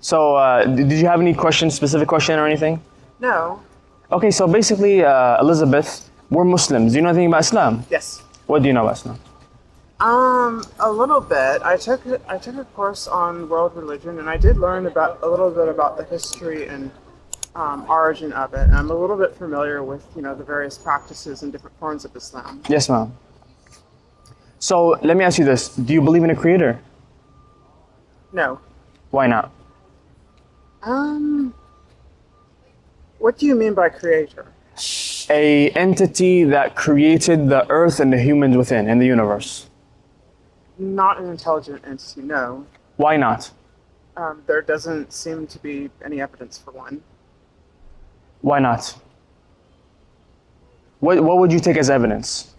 So, did you have any questions, specific question or anything? No. Okay, so basically, Elizabeth, we're Muslims. Do you know anything about Islam? Yes. What do you know about Islam? A little bit. I took a course on world religion, and I did learn about a little bit about the history and origin of it. And I'm a little bit familiar with the various practices and different forms of Islam. Yes, ma'am. So, let me ask you this. Do you believe in a creator? No. Why not? What do you mean by creator? A entity that created the earth and the humans within, in the universe. Not an intelligent entity, no. Why not? There doesn't seem to be any evidence for one. Why not? What would you take as evidence?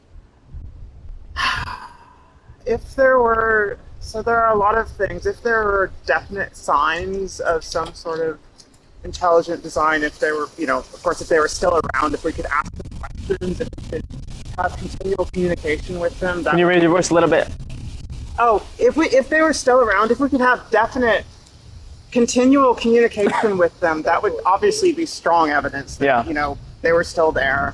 If there were, so there are a lot of things. If there were definite signs of some sort of intelligent design, if they were, of course, if they were still around, if we could ask them questions, if we could have continual communication with them. Can you raise your voice a little bit? Oh, if they were still around, if we could have definite, continual communication with them, that would obviously be strong evidence that, they were still there.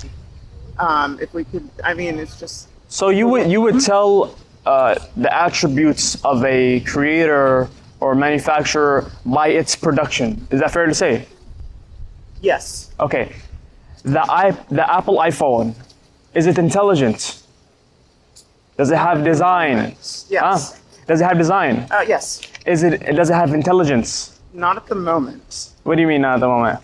If we could, it's just... So you would tell the attributes of a creator or manufacturer by its production. Is that fair to say? Yes. Okay. The Apple iPhone, is it intelligent? Does it have design? Yes. Does it have design? Yes. Does it have intelligence? Not at the moment. What do you mean not at the moment?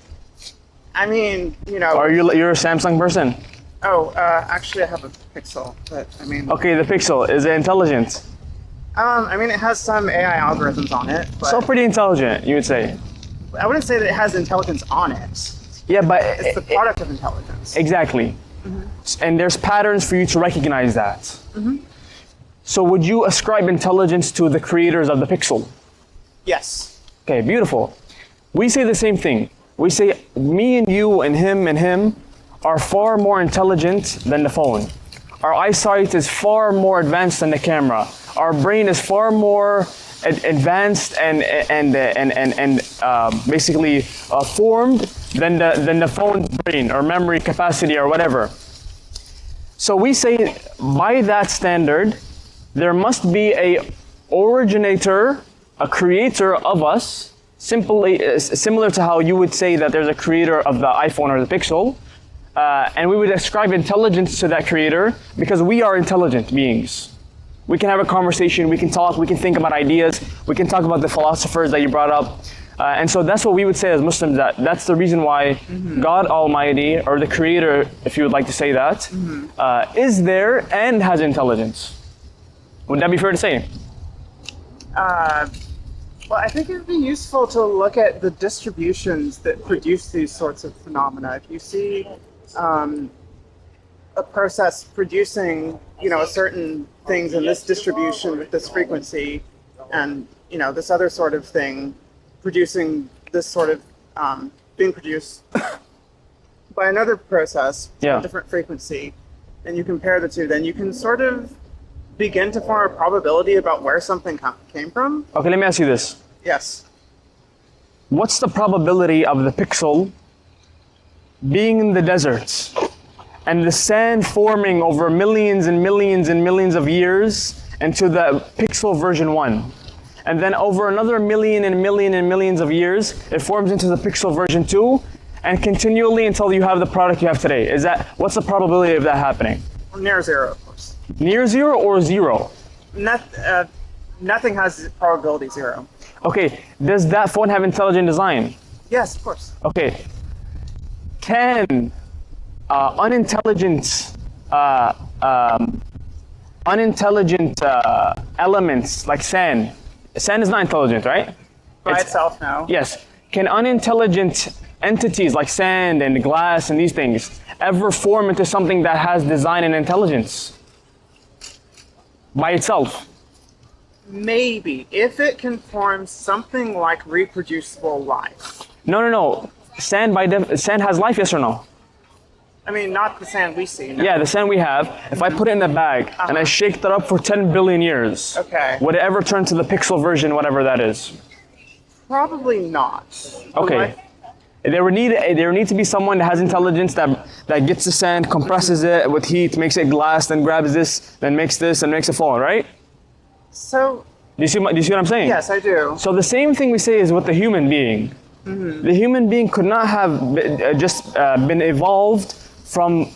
Are you're a Samsung person? Oh, actually I have a Pixel, but Okay, the Pixel, is it intelligent? it has some AI algorithms on it, but... So pretty intelligent, you would say? I wouldn't say that it has intelligence on it. Yeah, but... It's the product of intelligence. Exactly. Mm-hmm. And there's patterns for you to recognize that. Mm-hmm. So would you ascribe intelligence to the creators of the Pixel? Yes. Okay, beautiful. We say the same thing. We say me and you and him are far more intelligent than the phone. Our eyesight is far more advanced than the camera. Our brain is far more advanced and basically formed than the phone's brain or memory capacity or whatever. So we say by that standard, there must be a originator, a creator of us, simply similar to how you would say that there's a creator of the iPhone or the Pixel. And we would ascribe intelligence to that creator because we are intelligent beings. We can have a conversation, we can talk, we can think about ideas, we can talk about the philosophers that you brought up. And so that's what we would say as Muslims, that's the reason why God Almighty, or the Creator, if you would like to say that, is there and has intelligence. Would that be fair to say? Well, I think it would be useful to look at the distributions that produce these sorts of phenomena. If you see a process producing, a certain things in this distribution with this frequency, and this other sort of thing producing this sort of being produced by another process with a different frequency, and you compare the two, then you can sort of begin to form a probability about where something came from. Okay, let me ask you this. Yes. What's the probability of the Pixel being in the deserts and the sand forming over millions and millions and millions of years into the Pixel version 1? And then over another million and million and millions of years, it forms into the Pixel version 2, and continually until you have the product you have today. What's the probability of that happening? Near zero, of course. Near zero or zero? Nothing has probability zero. Okay, does that phone have intelligent design? Yes, of course. Okay. Can unintelligent elements like sand is not intelligent, right? By itself, no. Yes. Can unintelligent entities like sand and glass and these things ever form into something that has design and intelligence by itself? Maybe, if it can form something like reproducible life. No. Sand has life, yes or no? Not the sand we see. No. Yeah, the sand we have. If I put it in a bag and I shake that up for 10 billion years, okay, would it ever turn to the Pixel version, whatever that is? Probably not. Okay. There would need to be someone that has intelligence that gets the sand, compresses it with heat, makes it glass, then grabs this, then makes this, and makes a phone, right? So, Do you see what I'm saying? yes, I do. So the same thing we say is with the human being. The human being could not have been evolved from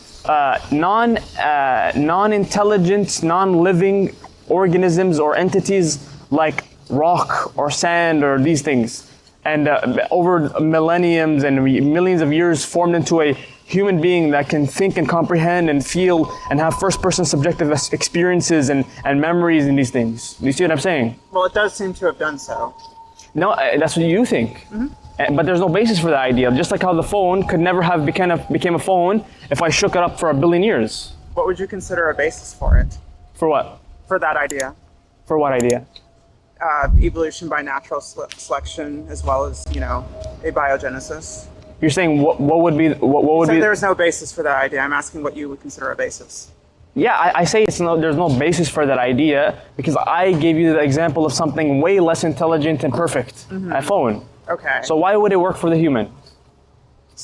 non-intelligent, non-living organisms or entities like rock or sand or these things. And over millenniums and millions of years formed into a human being that can think and comprehend and feel and have first-person subjective experiences and memories and these things. Do you see what I'm saying? Well, it does seem to have done so. No, that's what you think. But there's no basis for that idea. Just like how the phone could never have became a phone if I shook it up for 1 billion years. What would you consider a basis for it? For what? For that idea? For what idea? Evolution by natural selection, as well as, abiogenesis. You're saying what would be There's no basis for that idea. I'm asking what you would consider a basis. Yeah, I say there's no basis for that idea because I gave you the example of something way less intelligent and perfect, a phone. Okay. So why would it work for the human?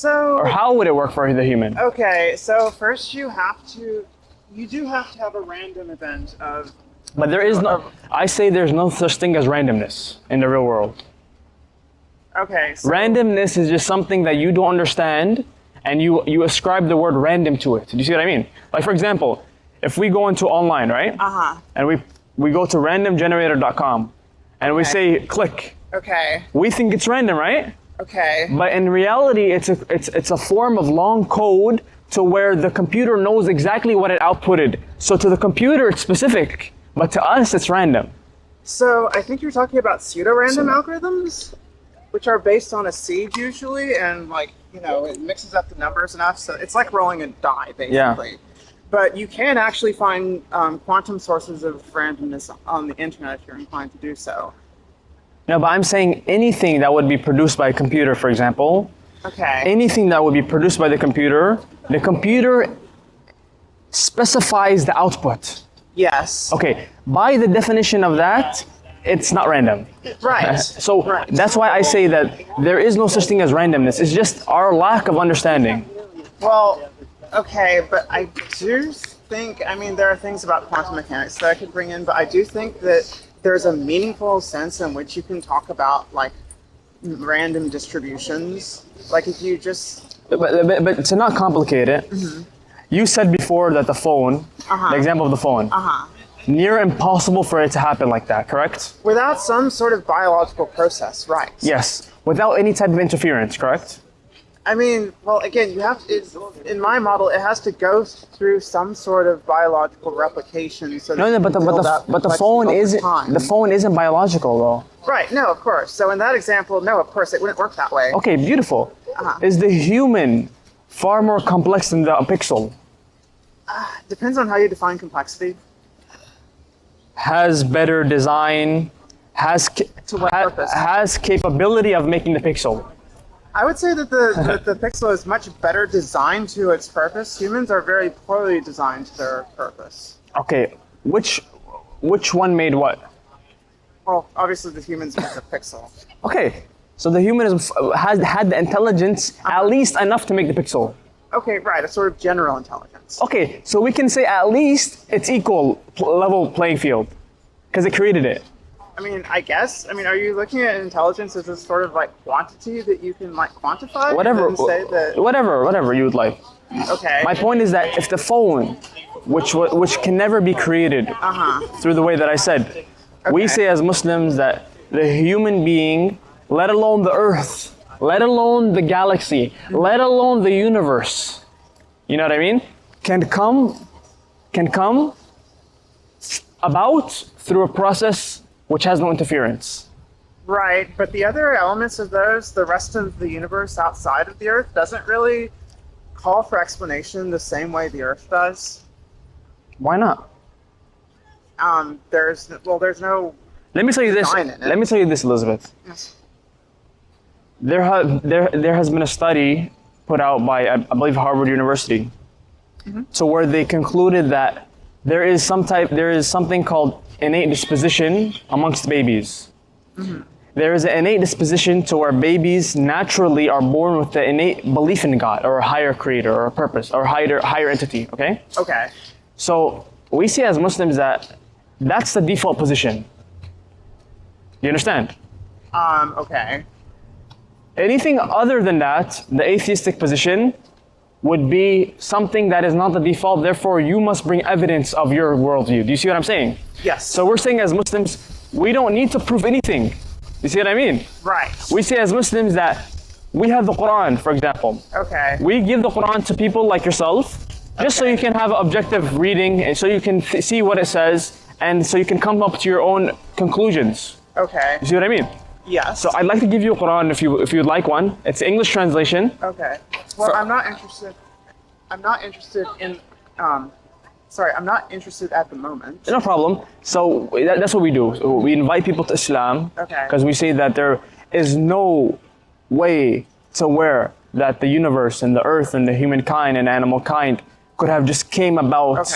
Or how would it work for the human? Okay, so first you do have to have a random event of... But I say there's no such thing as randomness in the real world. Okay, so... Randomness is just something that you don't understand and you ascribe the word random to it. Do you see what I mean? Like for example, if we go into online, right? And we go to randomgenerator.com and we say click. Okay. We think it's random, right? Okay. But in reality, it's a form of long code to where the computer knows exactly what it outputted. So to the computer, it's specific, but to us, it's random. So I think you're talking about pseudo-random algorithms, which are based on a seed usually, and it mixes up the numbers enough. So it's like rolling a die, basically. Yeah. But you can actually find quantum sources of randomness on the internet if you're inclined to do so. No, but I'm saying anything that would be produced by a computer, for example. Okay. Anything that would be produced by the computer specifies the output. Yes. Okay, by the definition of that, it's not random. Right. So that's why I say that there is no such thing as randomness. It's just our lack of understanding. Well, okay, but I do think, there are things about quantum mechanics that I could bring in, but I do think that there's a meaningful sense in which you can talk about random distributions. Like if you just... But to not complicate it, you said before that the phone, the example of the phone, near impossible for it to happen like that, correct? Without some sort of biological process, right? Yes, without any type of interference, correct? Well, again, you have to, in my model, it has to go through some sort of biological replication. So but the phone isn't biological though. Right. No, of course. So in that example, no, of course, it wouldn't work that way. Okay, beautiful. Is the human far more complex than the pixel? Depends on how you define complexity. Has better design, has capability of making the pixel. I would say that the pixel is much better designed to its purpose. Humans are very poorly designed to their purpose. Okay, which one made what? Well, obviously the humans made the pixel. Okay, so the human has had the intelligence at least enough to make the pixel. Okay, right, a sort of general intelligence. Okay, so we can say at least it's equal level playing field because it created it. I guess. Are you looking at intelligence as a sort of quantity that you can quantify? Whatever. And say that... Whatever you would like. Okay. My point is that if the phone, which can never be created through the way that I said, we say as Muslims that the human being, let alone the earth, let alone the galaxy, let alone the universe, you know what I mean? Can come about through a process which has no interference. Right, but the other elements of those, the rest of the universe outside of the Earth, doesn't really call for explanation the same way the Earth does. Why not? There's no... Let me tell you this, Elizabeth. Yes. There has been a study put out by, I believe, Harvard University, so where they concluded that there is something called innate disposition amongst babies. there is an innate disposition to where babies naturally are born with the innate belief in God or a higher creator or a purpose or higher entity, okay? Okay. So we see as Muslims that that's the default position. You understand? Okay. Anything other than that, the atheistic position would be something that is not the default, therefore you must bring evidence of your worldview. Do you see what I'm saying? Yes. So we're saying as Muslims, we don't need to prove anything. You see what I mean? Right. We say as Muslims that we have the Quran, for example. Okay. We give the Quran to people like yourself, just so you can have objective reading and so you can see what it says and so you can come up to your own conclusions. Okay. You see what I mean? Yes. So I'd like to give you a Quran if you'd like one. It's English translation. Okay. Well, I'm not interested. I'm not interested in. Sorry, I'm not interested at the moment. No problem. So that's what we do. So we invite people to Islam. Okay. Because we say that there is no way to where that the universe and the earth and the humankind and animal kind could have just came about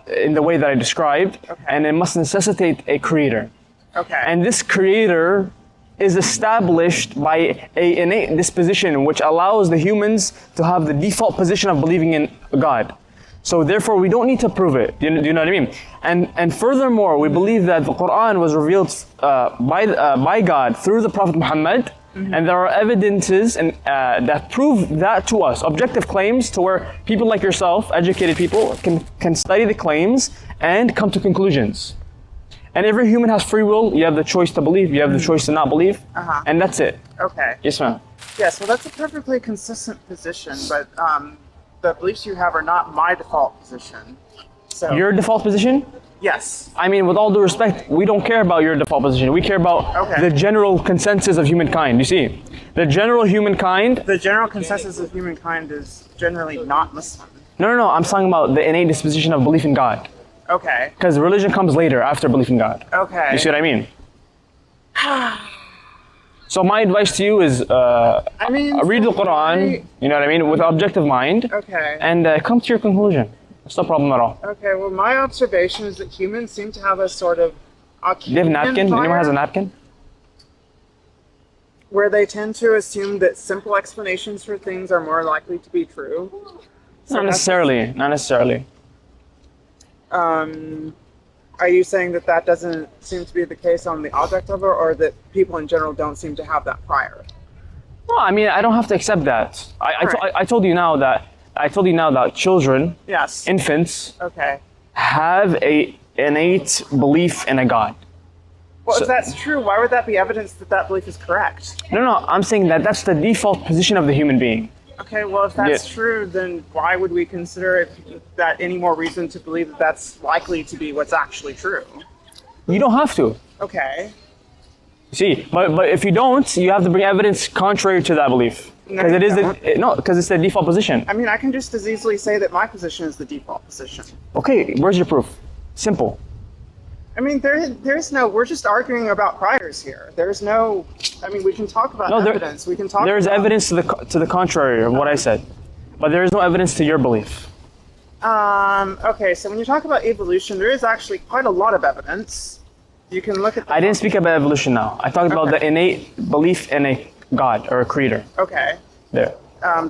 in the way that I described. Okay. And it must necessitate a creator. Okay. And this creator is established by an innate disposition which allows the humans to have the default position of believing in God. So therefore we don't need to prove it. Do you know what I mean? And furthermore, we believe that the Quran was revealed by God through the Prophet Muhammad, and there are evidences that prove that to us, objective claims to where people like yourself, educated people, can study the claims and come to conclusions. And every human has free will. You have the choice to believe, you have the choice to not believe, and that's it. Okay. Yes, ma'am. Yes. Well, that's a perfectly consistent position, but the beliefs you have are not my default position. So. Your default position? Yes. I mean, with all due respect, we don't care about your default position. We care about the general consensus of humankind. You see, the general humankind. The general consensus of humankind is generally not Muslim. No. I'm talking about the innate disposition of belief in God. Okay. Because religion comes later, after belief in God. Okay. You see what I mean? So my advice to you is, read the Quran. You know what I mean, with an objective mind. Okay. And come to your conclusion. It's no problem at all. Okay. Well, my observation is that humans seem to have a sort of. Do you have a napkin? Anyone has a napkin? Where they tend to assume that simple explanations for things are more likely to be true. So Not necessarily. Not necessarily. Are you saying that that doesn't seem to be the case on the object level, or that people in general don't seem to have that prior? No, I mean, I don't have to accept that. I told you now that children, Yes. infants, Okay. have a innate belief in a God. Well, So- if that's true, why would that be evidence that that belief is correct? No, I'm saying that that's the default position of the human being. Okay, well, if that's true, then why would we consider that any more reason to believe that that's likely to be what's actually true? You don't have to. Okay. See, but if you don't, you have to bring evidence contrary to that belief. Because No, it you is don't. because it's the default position. I mean, I can just as easily say that my position is the default position. Okay, where's your proof? Simple. I mean, there's no, we're just arguing about priors here. There's no, I mean, we can talk about evidence. We can talk There's about, evidence to the contrary of what I said. But there is no evidence to your belief. Okay, so when you talk about evolution, there is actually quite a lot of evidence. You can look at I didn't speak about evolution now. I talked about the innate belief in a God or a creator. Okay. There.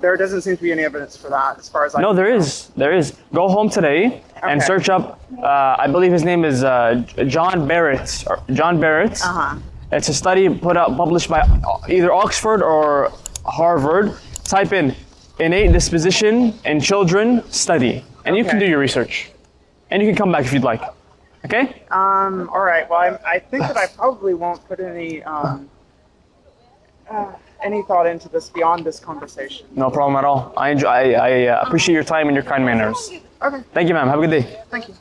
There doesn't seem to be any evidence for that, as far as I No, can there tell. is. There is. Go home today and Okay. search up. I believe his name is John Barrett. John Barrett. It's a study published by either Oxford or Harvard. Type in innate disposition in children study, and you can do your research, and you can come back if you'd like. Okay? All right. Well, I think that I probably won't put any thought into this beyond this conversation. No problem at all. I appreciate your time and your kind manners. Okay. Thank you, ma'am. Have a good day. Thank you.